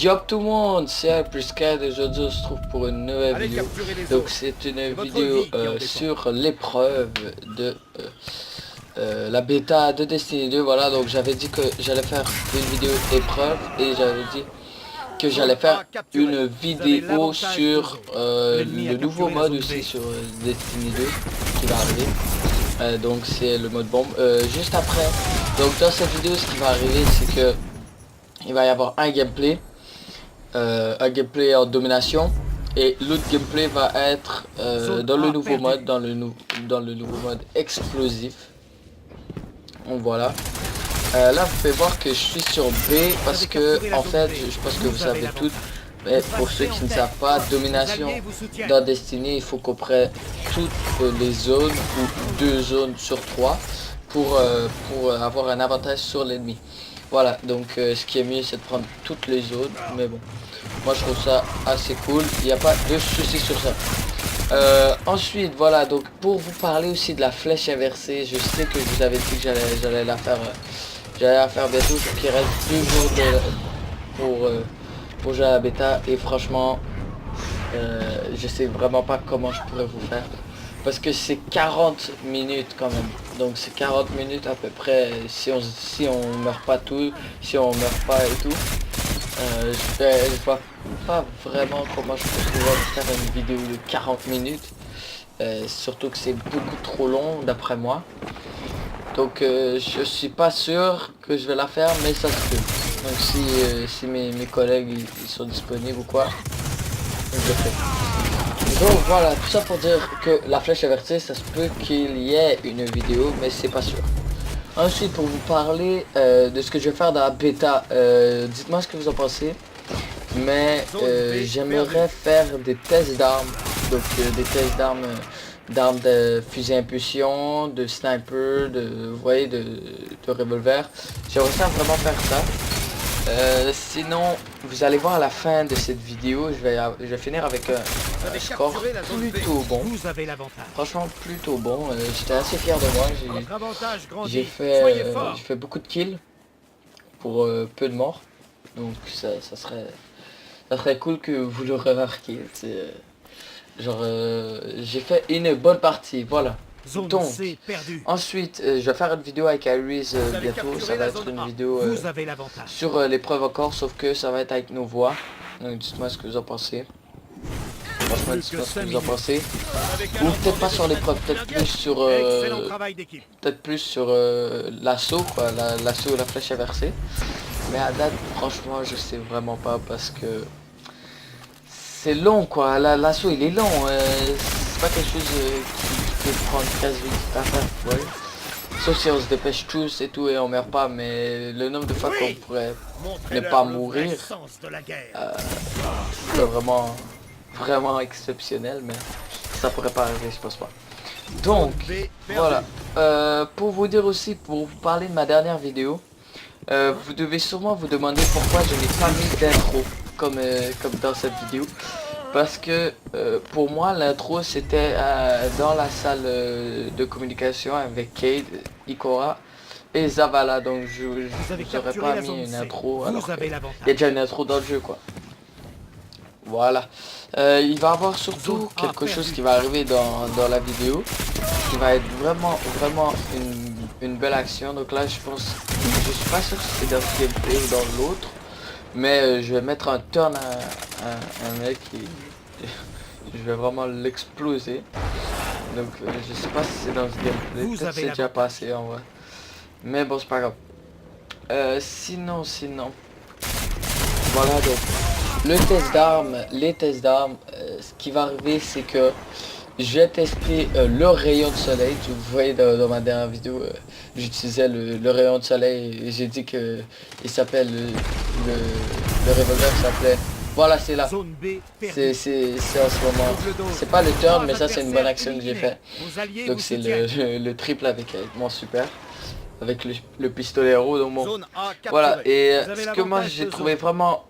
Yop tout le monde, c'est Alpluscad et aujourd'hui on se trouve pour une nouvelle vidéo. Donc c'est une vidéo sur l'épreuve de la bêta de Destiny 2. Voilà, donc j'avais dit que j'allais faire une vidéo épreuve et j'avais dit que j'allais faire une vidéo sur le nouveau mode aussi sur Destiny 2 qui va arriver. Donc c'est le mode bombe. Juste après, donc dans cette vidéo ce qui va arriver c'est que il va y avoir un gameplay en domination et l'autre gameplay va être dans le nouveau mode, dans le nouveau mode explosif. Donc voilà. Là vous pouvez voir que je suis sur B parce que en fait je pense que vous savez tout, mais pour ceux qui ne savent pas, domination dans Destiny il faut qu'on prenne toutes les zones ou 2 zones sur 3 pour avoir un avantage sur l'ennemi. Voilà, donc ce qui est mieux c'est de prendre toutes les zones, mais bon, moi je trouve ça assez cool, il n'y a pas de souci sur ça. Ensuite, voilà, donc pour vous parler aussi de la flèche inversée, je sais que je vous avais dit que j'allais la faire bientôt, ce qui reste 2 jours pour jouer à la bêta, et franchement, je sais vraiment pas comment je pourrais vous faire. Parce que c'est 40 minutes quand même. Donc c'est 40 minutes à peu près si on meurt pas tout, si on meurt pas et tout. Je vois pas vraiment comment je pourrais faire une vidéo de 40 minutes. Surtout que c'est beaucoup trop long d'après moi. Donc je suis pas sûr que je vais la faire, mais ça se peut. Donc si mes collègues ils sont disponibles ou quoi, je le fais. Donc voilà, tout ça pour dire que la flèche inversée, ça se peut qu'il y ait une vidéo, mais c'est pas sûr. Ensuite, pour vous parler de ce que je vais faire dans la bêta, dites-moi ce que vous en pensez. Mais j'aimerais faire des tests d'armes, donc des tests d'armes de fusil à impulsion, de sniper, vous voyez, de revolver. J'aimerais vraiment faire ça. Sinon, vous allez voir à la fin de cette vidéo, je vais finir avec un score plutôt bon. Franchement, plutôt bon. J'étais assez fier de moi. J'ai fait beaucoup de kills pour peu de morts. Donc ça serait cool que vous le remarquiez. Genre, j'ai fait une bonne partie, voilà. Donc, ensuite, je vais faire une vidéo avec Iris bientôt. Ça va être une vidéo sur l'épreuve encore, sauf que ça va être avec nos voix. Donc, dites-moi ce que vous en pensez. Franchement, dites-moi ce que vous en pensez. Ou peut-être pas sur l'épreuve, peut-être plus sur l'assaut, quoi, l'assaut ou la flèche inversée. Mais à date, franchement, je sais vraiment pas parce que c'est long, quoi. L'assaut, il est long. C'est pas quelque chose qui peut prendre 15 minutes à faire, vous voyez. Sauf si on se dépêche tous et tout et on meurt pas, mais le nombre de fois qu'on pourrait ne pas mourir, c'est vraiment exceptionnel, mais ça pourrait pas arriver, je pense pas. Donc, voilà. Pour vous dire aussi, pour vous parler de ma dernière vidéo, vous devez sûrement vous demander pourquoi je n'ai pas mis d'intro comme dans cette vidéo. Parce que pour moi l'intro c'était dans la salle de communication avec Cade, Ikora et Zavala. Donc je n'aurais pas mis une intro alors qu'il y a déjà une intro dans le jeu, quoi. Voilà. Il va y avoir surtout quelque chose qui va arriver dans la vidéo qui va être vraiment une belle action. Donc là je suis pas sûr si c'est dans le gameplay ou dans l'autre, mais je vais mettre un turn à un mec qui je vais vraiment l'exploser. Donc je sais pas si c'est dans ce gameplay, peut-être c'est déjà passé en vrai, mais bon c'est pas grave. Sinon voilà, donc les tests d'armes, ce qui va arriver c'est que je vais tester le rayon de soleil. Vous voyez dans ma dernière vidéo, j'utilisais le rayon de soleil et j'ai dit que il s'appelle le revolver s'appelait, voilà, c'est là, c'est en ce moment, c'est pas le turn, mais ça c'est une bonne action que j'ai fait. Donc c'est le triple avec mon super, avec le pistolet héros. Donc bon, voilà. Et ce que moi j'ai trouvé vraiment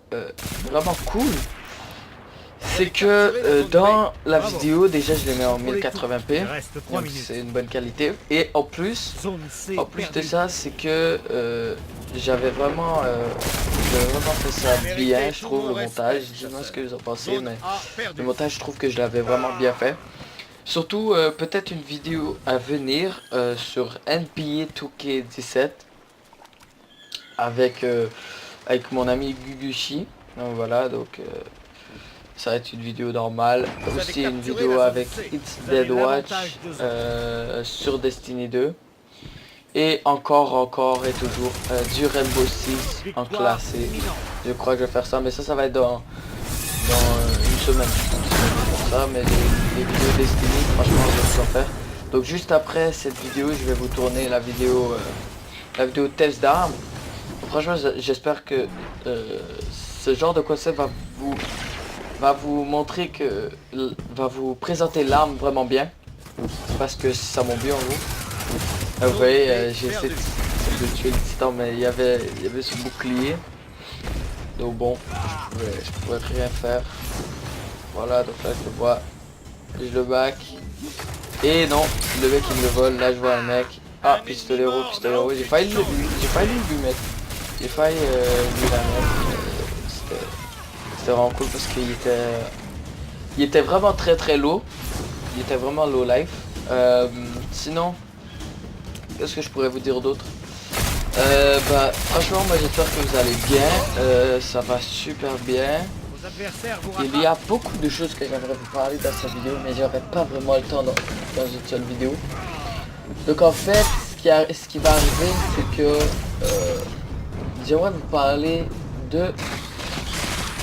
cool, c'est que dans la vidéo, déjà je les mets en 1080p, donc c'est une bonne qualité. Et en plus de ça, c'est que j'avais vraiment fait ça bien, je trouve, le montage. Dis-moi ce que vous en pensez, mais le montage, je trouve que je l'avais vraiment bien fait. Surtout, peut-être une vidéo à venir sur NBA 2K17 avec mon ami Gugushi. Donc voilà, donc ça va être une vidéo normale. Aussi une vidéo avec It's Dead Watch sur Destiny 2. Et encore et toujours du Rainbow Six en classé. Je crois que je vais faire ça, mais ça va être dans une semaine. Pour ça, mais les vidéos Destiny, franchement, je vais en faire. Donc juste après cette vidéo, je vais vous tourner la vidéo test d'armes. Franchement, j'espère que ce genre de concept va vous montrer que va vous présenter l'arme vraiment bien, parce que ça mon but en gros. Vous voyez, j'ai essayé de tuer le titan, mais il y avait ce bouclier, donc bon, je pouvais rien faire. Voilà, donc là je le vois, je le back, et non, le mec il me le vole. Là je vois un mec, pistolero, j'ai failli lui mettre, j'ai failli lui la mettre. C'était vraiment cool parce qu'il était vraiment très low. Il était vraiment low life. Sinon, qu'est-ce que je pourrais vous dire d'autre? Franchement, moi j'espère que vous allez bien. Ça va super bien. Il y a beaucoup de choses que j'aimerais vous parler dans cette vidéo, mais j'aurais pas vraiment le temps dans une seule vidéo. Donc en fait, ce qui va arriver, c'est que j'aimerais vous parler de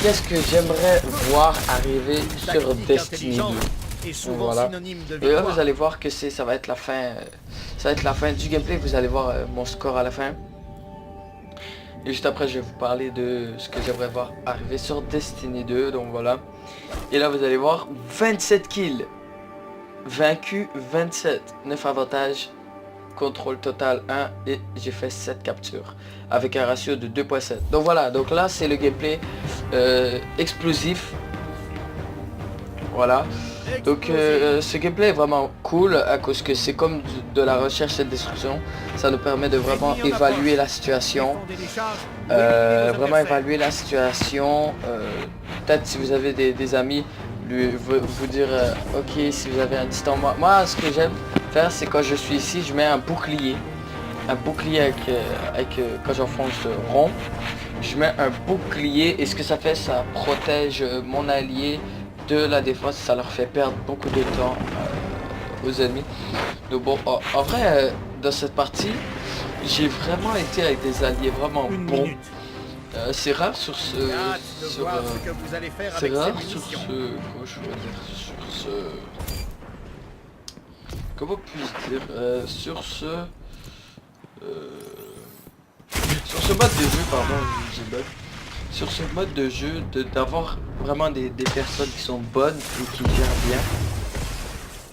qu'est-ce que j'aimerais voir arriver sur Destiny 2. Donc, voilà. Et là vous allez voir que ça va être la fin du gameplay. Vous allez voir mon score à la fin. Et juste après je vais vous parler de ce que j'aimerais voir arriver sur Destiny 2. Donc voilà. Et là vous allez voir 27 kills. Vaincu 27. 9 avantages. Contrôle total 1. Et j'ai fait 7 captures. Avec un ratio de 2.7. Donc voilà. Donc là c'est le gameplay explosif. Voilà. Donc ce gameplay est vraiment cool à cause que c'est comme de la recherche et de destruction. Ça nous permet de vraiment évaluer la situation. Peut-être si vous avez des amis, vous dire ok, si vous avez un titan. Moi ce que j'aime faire, c'est quand je suis ici, je mets un bouclier. Un bouclier avec quand j'enfonce rond. Je mets un bouclier et ce que ça fait, ça protège mon allié de la défense, ça leur fait perdre beaucoup de temps aux ennemis. Donc bon, en vrai, dans cette partie, j'ai vraiment été avec des alliés vraiment bons. C'est rare sur ce... c'est rare sur ce... Comment je peux dire? Sur ce... Comment puis-je dire? Sur ce mode de jeu, pardon, j'ai bug. Sur ce mode de jeu, d'avoir vraiment des personnes qui sont bonnes et qui gèrent bien.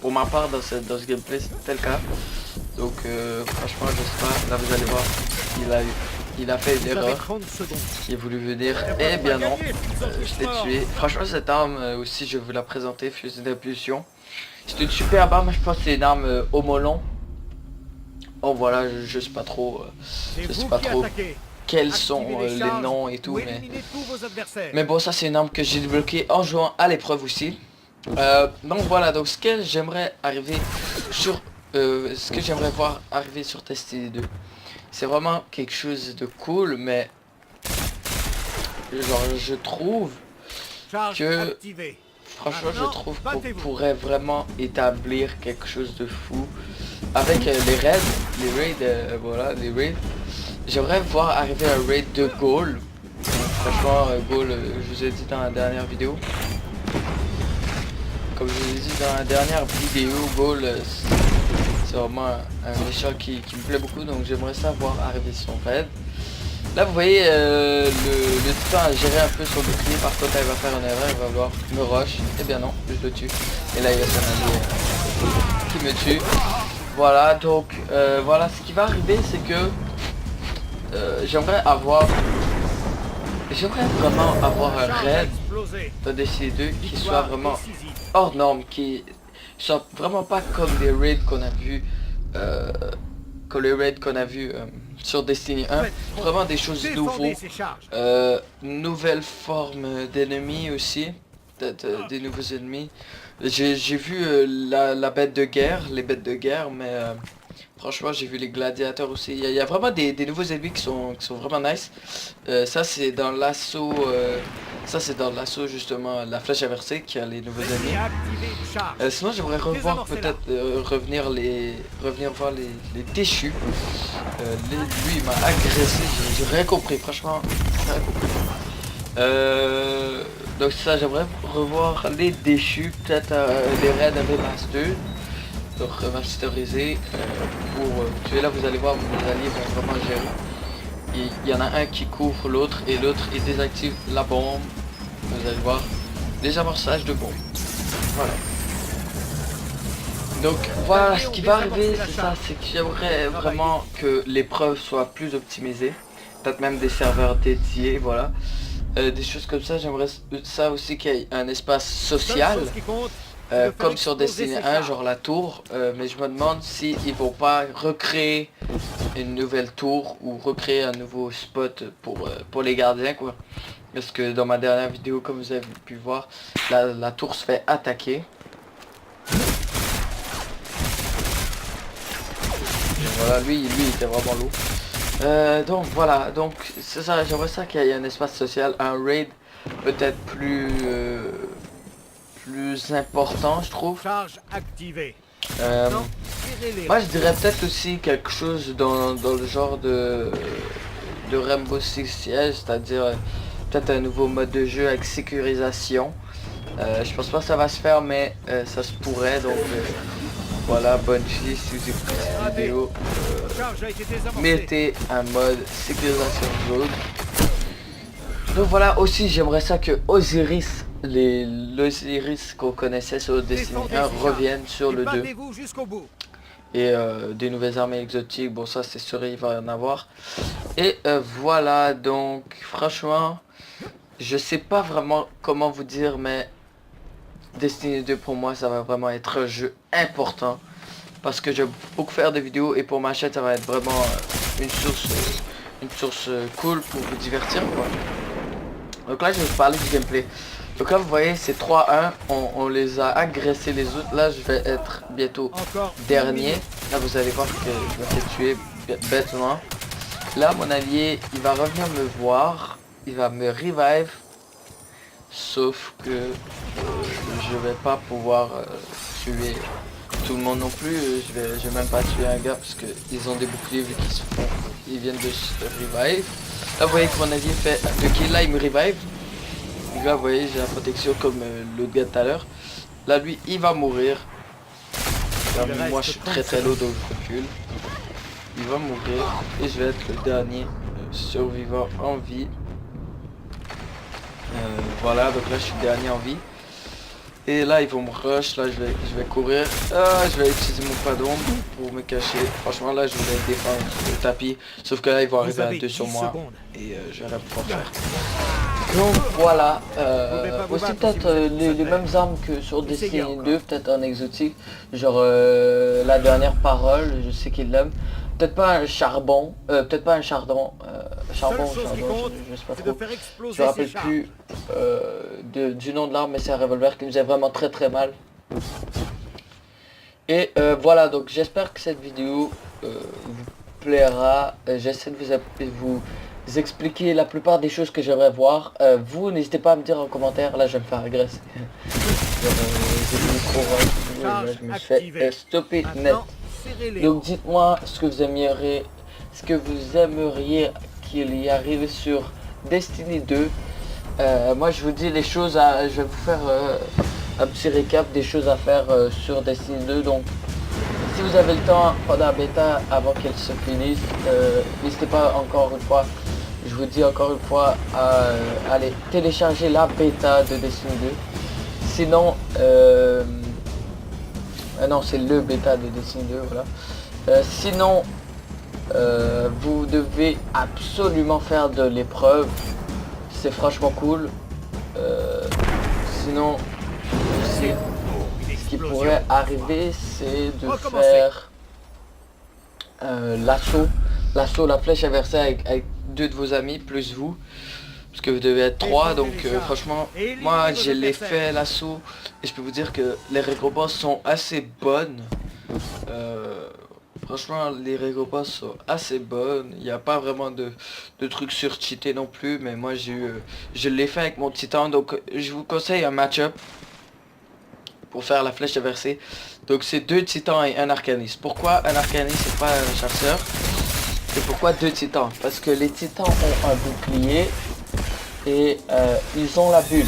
Pour ma part, dans ce gameplay, c'était le cas. Donc franchement, j'espère, là vous allez voir, il a fait une erreur. Il a voulu venir, eh bien non, je l'ai tué. Franchement, cette arme aussi, je vais vous la présenter, fusil d'impulsion. C'est une super arme, je pense que c'est une arme homolon. Oh voilà, je sais pas trop, quels sont les noms et tout, mais bon, ça c'est une arme que j'ai débloquée en jouant à l'épreuve aussi. Donc voilà, donc ce que j'aimerais voir arriver sur Destiny 2, c'est vraiment quelque chose de cool, mais genre je trouve que franchement qu'on pourrait vraiment établir quelque chose de fou avec les raids, voilà, les raids. J'aimerais voir arriver un raid de Ghoul. Franchement, Ghoul, je vous ai dit dans la dernière vidéo. Comme je vous ai dit dans la dernière vidéo, Ghoul, c'est vraiment un méchant qui me plaît beaucoup. Donc j'aimerais ça voir arriver son raid. Là vous voyez, le titan a géré un peu son bouclier. Par contre là, il va faire une erreur, il va vouloir me rush. Eh bien non, je le tue. Et là il va s'en aller qui me tue. Voilà, donc voilà, ce qui va arriver, c'est que j'aimerais vraiment avoir un raid dans Destiny 2 qui soit vraiment hors norme, qui soit vraiment pas comme les raids qu'on a vu sur Destiny 1, vraiment des choses nouveaux, nouvelles formes d'ennemis aussi, peut-être des nouveaux ennemis. J'ai vu la bête de guerre, les bêtes de guerre, mais franchement j'ai vu les gladiateurs aussi. Il y a vraiment des nouveaux ennemis qui sont vraiment nice. Ça c'est dans l'assaut, justement, la flèche inversée qui a les nouveaux ennemis. Sinon j'aimerais revoir peut-être revenir voir les déchus. Lui il m'a agressé, j'ai rien compris, franchement rien compris. Donc ça, j'aimerais revoir les déchus, peut-être les raids avec Mass 2, donc remasterisé pour tuer. Là vous allez voir, mes alliés vont vraiment gérer. Il y en a un qui couvre l'autre et l'autre il désactive la bombe. Vous allez voir, les amorçages de bombes. Voilà. Donc voilà, ce qui va arriver, c'est ça, c'est que j'aimerais vraiment que l'épreuve soit plus optimisée, peut-être même des serveurs dédiés, voilà. Des choses comme ça, j'aimerais ça aussi qu'il y ait un espace social, comme sur Destiny 1, genre la tour, mais je me demande si ils vont pas recréer une nouvelle tour ou recréer un nouveau spot pour les gardiens, quoi. Parce que dans ma dernière vidéo, comme vous avez pu voir, la tour se fait attaquer. Voilà, lui il était vraiment lourd. Donc voilà, donc c'est ça, j'aimerais ça qu'il y ait un espace social, un raid peut-être plus important, je trouve. Charge activée. Moi je dirais peut-être aussi quelque chose dans le genre de Rainbow Six Siege, c'est-à-dire peut-être un nouveau mode de jeu avec sécurisation. Je pense pas que ça va se faire, mais ça se pourrait, donc voilà, Bungie, si vous écoutez cette vidéo, mettez un mode sécurisation zone. Donc voilà, aussi j'aimerais ça que Osiris, l'Osiris qu'on connaissait sur Destiny 1 revienne sur le 2. Et des nouvelles armées exotiques, bon ça c'est sûr il va y en avoir. Et voilà, donc franchement, je sais pas vraiment comment vous dire, mais Destiny 2 pour moi ça va vraiment être un jeu important. Parce que j'aime beaucoup faire des vidéos et pour ma chaîne ça va être vraiment une source cool pour vous divertir, quoi. Donc là je vais vous parler du gameplay. Donc là vous voyez c'est 3-1, on les a agressés les autres. Là je vais être bientôt dernier. Là vous allez voir que je me fais tuer bêtement. Là mon allié il va revenir me voir, il va me revive. Sauf que je vais pas pouvoir tuer tout le monde non plus. Je vais même pas tuer un gars parce que ils ont des boucliers vu qu'ils viennent de se revive. Là vous voyez que mon allié fait 2 kills, là il me revive. Donc là vous voyez j'ai la protection comme l'autre gars tout à l'heure. Là lui il va mourir. Là, moi je suis très low donc je recule. Il va mourir et je vais être le dernier survivant en vie. Voilà, donc là je suis dernier en vie. Et là ils vont me rush, là je vais courir. Je vais utiliser mon pas d'ombre pour me cacher. Franchement là je vais défendre le tapis. Sauf que là ils vont arriver à 2 sur moi. Et je vais rien pouvoir faire. Donc voilà, aussi peut-être les mêmes armes que sur Destiny 2, peut-être en exotique. Genre la dernière parole, je sais qu'il l'aime. Peut-être pas un charbon, peut-être pas un chardon, charbon, je sais pas trop. Je me rappelle plus du nom de l'arme, mais c'est un revolver qui nous faisait vraiment très mal. Et voilà, donc j'espère que cette vidéo vous plaira. J'essaie de vous expliquer la plupart des choses que j'aimerais voir. Vous n'hésitez pas à me dire en commentaire. Là je vais me faire agresser. J'ai le micro, je me fais stopper net. Donc dites-moi ce que vous aimeriez qu'il y arrive sur Destiny 2. Moi je vous dis les choses je vais vous faire un petit récap des choses à faire sur Destiny 2. Donc si vous avez le temps pendant la bêta avant qu'elle se finisse, n'hésitez pas encore une fois, je vous dis encore une fois, à aller télécharger la bêta de Destiny 2. Sinon non, c'est le bêta de Destiny 2, voilà. Sinon, vous devez absolument faire de l'épreuve. C'est franchement cool. Sinon, aussi, ce qui pourrait arriver, c'est de faire l'assaut, la flèche inversée avec 2 de vos amis, plus vous. Parce que vous devez être 3, donc franchement, moi je l'ai fait l'assaut. Et je peux vous dire que les récompenses sont assez bonnes. Franchement, les récompenses sont assez bonnes. Il n'y a pas vraiment de trucs sur-cheatés non plus. Mais moi je l'ai fait avec mon titan. Donc je vous conseille un match-up pour faire la flèche inversée. Donc c'est 2 titans et un arcaniste. Pourquoi un arcaniste et pas un chasseur? Et pourquoi 2 titans? Parce que les titans ont un bouclier et ils ont la bulle.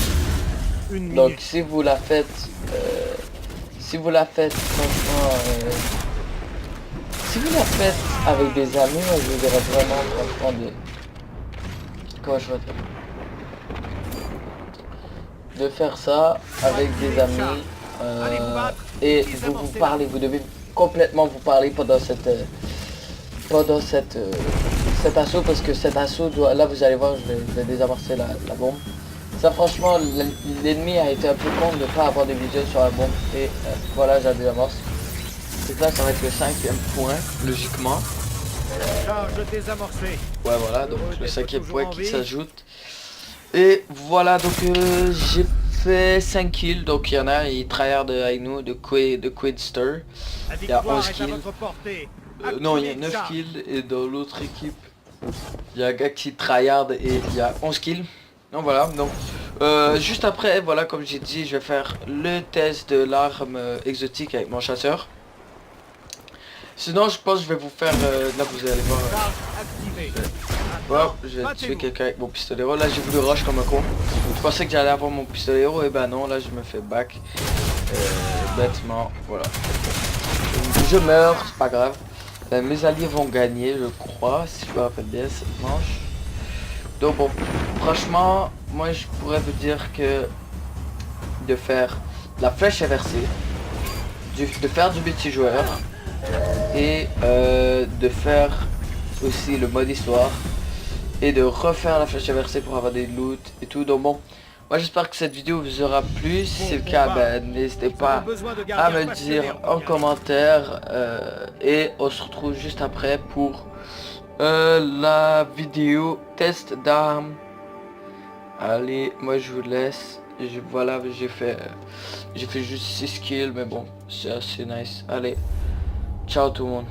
Donc si vous la faites franchement si vous la faites avec des amis, moi je vous dirais vraiment franchement comment je vais dire, de faire ça avec des amis et vous parlez, vous devez complètement vous parler pendant cet assaut, parce que cet assaut doit, là vous allez voir, je vais désamorcer la bombe. Ça franchement, l'ennemi a été un peu con de ne pas avoir de vision sur la bombe et voilà, j'ai désamorce. Donc là ça va être le 5e point, logiquement. Ouais voilà, donc le 5e point qui s'ajoute. Et voilà, donc j'ai fait 5 kills, donc il y en a, il tryhard avec nous, de Quidster. Il y a 11 kills. Non, il y a 9 kills, et dans l'autre équipe, il y a un gars qui tryhard et il y a 11 kills. Donc voilà, donc juste après, voilà, comme j'ai dit, je vais faire le test de l'arme exotique avec mon chasseur. Sinon, je pense que je vais vous faire, là vous allez voir, je vais tuer quelqu'un avec mon pistolero. Là j'ai voulu rush comme un con. Je pensais que j'allais avoir mon pistolero, et ben non, là je me fais back. Bêtement, voilà. Je meurs, c'est pas grave. Mes alliés vont gagner, je crois, si je me rappelle bien cette manche. Donc bon, franchement, moi je pourrais vous dire que de faire la flèche inversée, de faire du multijoueur et de faire aussi le mode histoire et de refaire la flèche inversée pour avoir des loots et tout. Donc bon, moi j'espère que cette vidéo vous aura plu. Si c'est le cas, ben n'hésitez pas à me le dire en commentaire et on se retrouve juste après pour la vidéo test d'armes. Allez, moi je vous laisse. Voilà, j'ai fait juste 6 kills, mais bon, c'est assez nice. Allez, ciao tout le monde.